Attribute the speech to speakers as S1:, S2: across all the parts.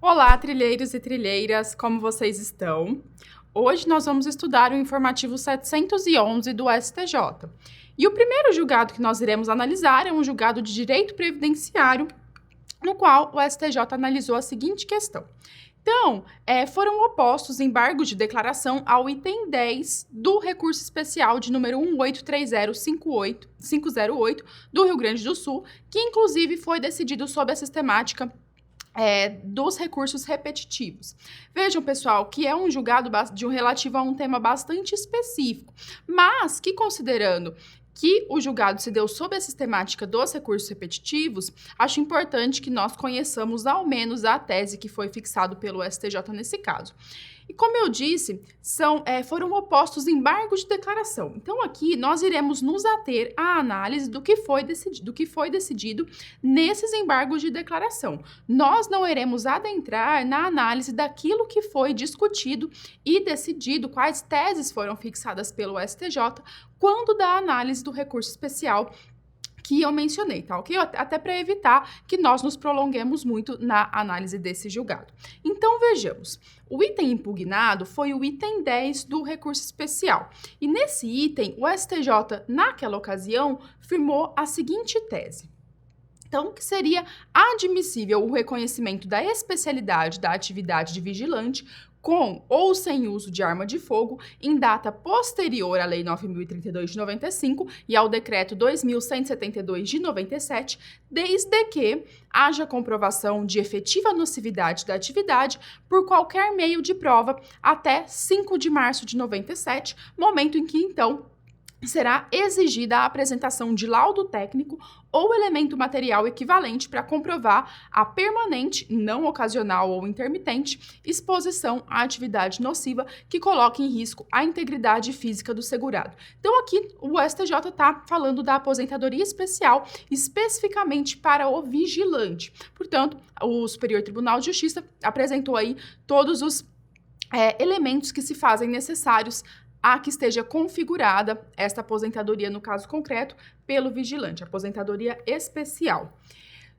S1: Olá, trilheiros e trilheiras, como vocês estão? Hoje nós vamos estudar o informativo 711 do STJ. E o primeiro julgado que nós iremos analisar é um julgado de direito previdenciário, no qual o STJ analisou a seguinte questão. Então, foram opostos embargos de declaração ao item 10 do recurso especial de número 1830508 do Rio Grande do Sul, que inclusive foi decidido sob a sistemática dos recursos repetitivos. Vejam, pessoal, que é um julgado relativo a um tema bastante específico, mas que, considerando que o julgado se deu sob a sistemática dos recursos repetitivos, acho importante que nós conheçamos ao menos a tese que foi fixado pelo STJ nesse caso. E como eu disse, foram opostos embargos de declaração. Então, aqui nós iremos nos ater à análise do que foi decidido nesses embargos de declaração. Nós não iremos adentrar na análise daquilo que foi discutido e decidido, quais teses foram fixadas pelo STJ, quando da análise do recurso especial que eu mencionei, tá ok? Até para evitar que nós nos prolonguemos muito na análise desse julgado. Então, vejamos. O item impugnado foi o item 10 do recurso especial. E nesse item, o STJ, naquela ocasião, firmou a seguinte tese. Então, que seria admissível o reconhecimento da especialidade da atividade de vigilante com ou sem uso de arma de fogo em data posterior à Lei 9.032 de 95 e ao Decreto 2.172 de 97, desde que haja comprovação de efetiva nocividade da atividade por qualquer meio de prova até 5 de março de 97, momento em que, então, será exigida a apresentação de laudo técnico ou elemento material equivalente para comprovar a permanente, não ocasional ou intermitente, exposição à atividade nociva que coloque em risco a integridade física do segurado. Então, aqui o STJ está falando da aposentadoria especial especificamente para o vigilante. Portanto, o Superior Tribunal de Justiça apresentou aí todos os elementos que se fazem necessários a que esteja configurada esta aposentadoria, no caso concreto, pelo vigilante, aposentadoria especial.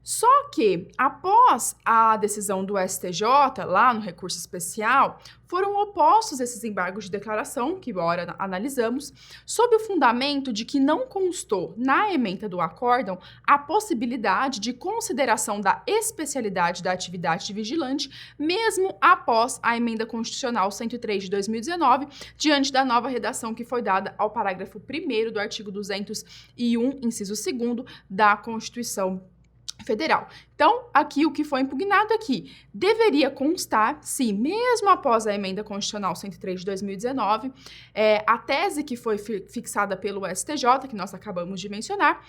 S1: Só que, após a decisão do STJ, lá no recurso especial, foram opostos esses embargos de declaração, que agora analisamos, sob o fundamento de que não constou na ementa do acórdão a possibilidade de consideração da especialidade da atividade de vigilante, mesmo após a emenda constitucional 103 de 2019, diante da nova redação que foi dada ao parágrafo 1º do artigo 201, inciso 2º da Constituição Federal. Então, aqui o que foi impugnado aqui deveria constar se, mesmo após a emenda constitucional 103 de 2019, a tese que foi fixada pelo STJ, que nós acabamos de mencionar,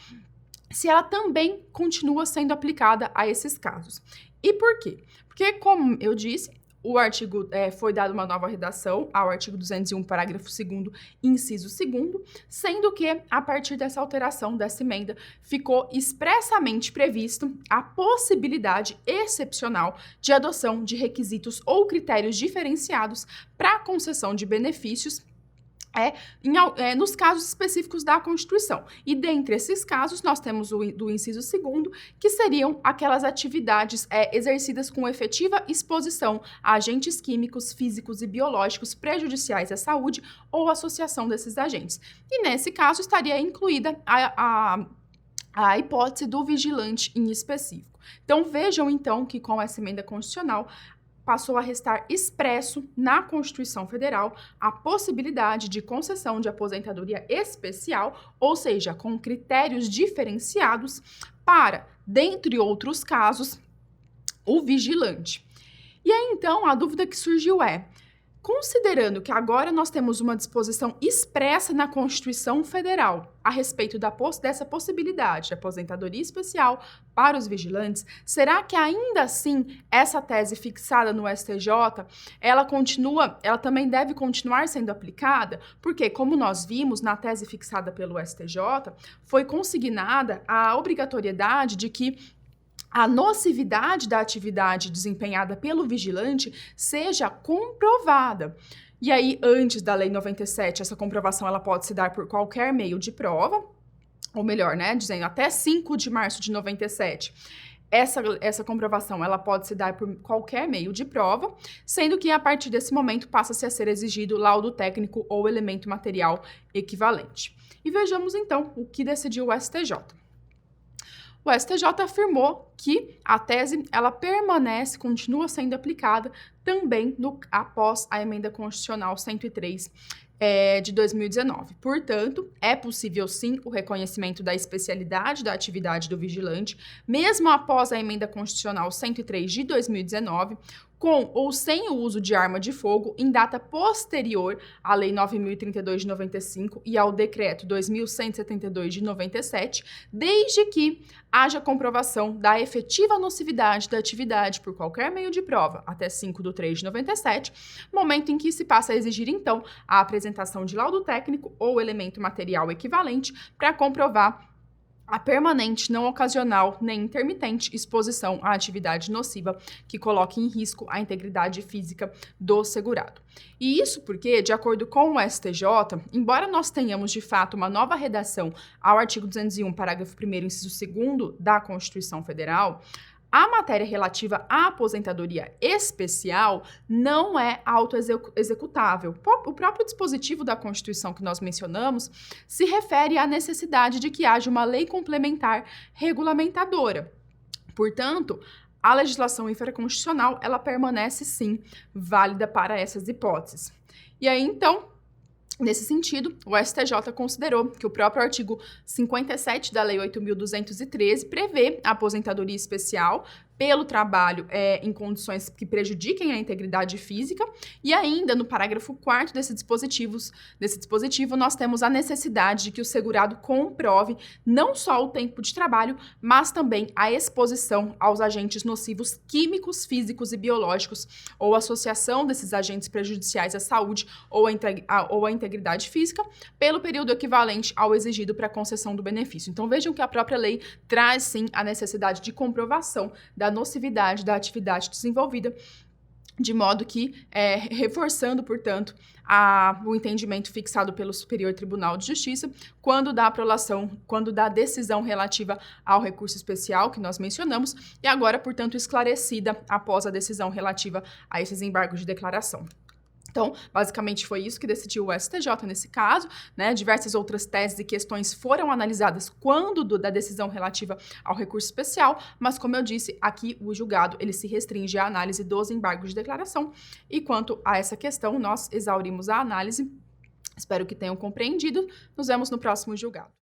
S1: se ela também continua sendo aplicada a esses casos. E por quê? Porque, como eu disse, o artigo foi dada uma nova redação ao artigo 201, parágrafo 2º, inciso 2º, sendo que, a partir dessa alteração, dessa emenda, ficou expressamente previsto a possibilidade excepcional de adoção de requisitos ou critérios diferenciados para a concessão de benefícios nos casos específicos da Constituição. E dentre esses casos, nós temos do inciso 2º, que seriam aquelas atividades exercidas com efetiva exposição a agentes químicos, físicos e biológicos prejudiciais à saúde ou associação desses agentes. E nesse caso, estaria incluída a hipótese do vigilante em específico. Então, vejam, então, que com essa emenda constitucional, passou a restar expresso na Constituição Federal a possibilidade de concessão de aposentadoria especial, ou seja, com critérios diferenciados para, dentre outros casos, o vigilante. E aí, então, a dúvida que surgiu considerando que agora nós temos uma disposição expressa na Constituição Federal a respeito dessa possibilidade de aposentadoria especial para os vigilantes, será que ainda assim essa tese fixada no STJ, ela também deve continuar sendo aplicada? Porque, como nós vimos na tese fixada pelo STJ, foi consignada a obrigatoriedade de que a nocividade da atividade desempenhada pelo vigilante seja comprovada. E aí, antes da Lei 97, essa comprovação ela pode se dar por qualquer meio de prova, ou melhor, dizendo até 5 de março de 97. Essa comprovação ela pode se dar por qualquer meio de prova, sendo que a partir desse momento passa-se a ser exigido laudo técnico ou elemento material equivalente. E vejamos então o que decidiu o STJ. O STJ afirmou que a tese ela permanece, continua sendo aplicada também após a emenda constitucional 103 de 2019. Portanto, é possível sim o reconhecimento da especialidade da atividade do vigilante, mesmo após a emenda constitucional 103 de 2019, com ou sem o uso de arma de fogo em data posterior à Lei 9.032 de 95 e ao Decreto 2.172 de 97, desde que haja comprovação da efetiva nocividade da atividade por qualquer meio de prova, até 5/3 de 97, momento em que se passa a exigir, então, a apresentação de laudo técnico ou elemento material equivalente para comprovar a permanente, não ocasional nem intermitente exposição à atividade nociva que coloque em risco a integridade física do segurado. E isso porque, de acordo com o STJ, embora nós tenhamos de fato uma nova redação ao artigo 201, parágrafo 1º, inciso 2º da Constituição Federal, a matéria relativa à aposentadoria especial não é autoexecutável. O próprio dispositivo da Constituição que nós mencionamos se refere à necessidade de que haja uma lei complementar regulamentadora. Portanto, a legislação infraconstitucional, ela permanece sim válida para essas hipóteses. E aí, então, nesse sentido, o STJ considerou que o próprio artigo 57 da Lei 8.213 prevê a aposentadoria especial pelo trabalho em condições que prejudiquem a integridade física, e ainda no parágrafo 4º desse dispositivo, nós temos a necessidade de que o segurado comprove não só o tempo de trabalho, mas também a exposição aos agentes nocivos químicos, físicos e biológicos, ou associação desses agentes prejudiciais à saúde ou à integridade física, pelo período equivalente ao exigido para a concessão do benefício. Então vejam que a própria lei traz sim a necessidade de comprovação da nocividade da atividade desenvolvida, de modo que, reforçando, portanto, o entendimento fixado pelo Superior Tribunal de Justiça, quando da decisão relativa ao recurso especial que nós mencionamos, e agora, portanto, esclarecida após a decisão relativa a esses embargos de declaração. Então, basicamente foi isso que decidiu o STJ nesse caso, né? Diversas outras teses e questões foram analisadas quando da decisão relativa ao recurso especial, mas como eu disse, aqui o julgado ele se restringe à análise dos embargos de declaração, e quanto a essa questão, nós exaurimos a análise. Espero que tenham compreendido. Nos vemos no próximo julgado.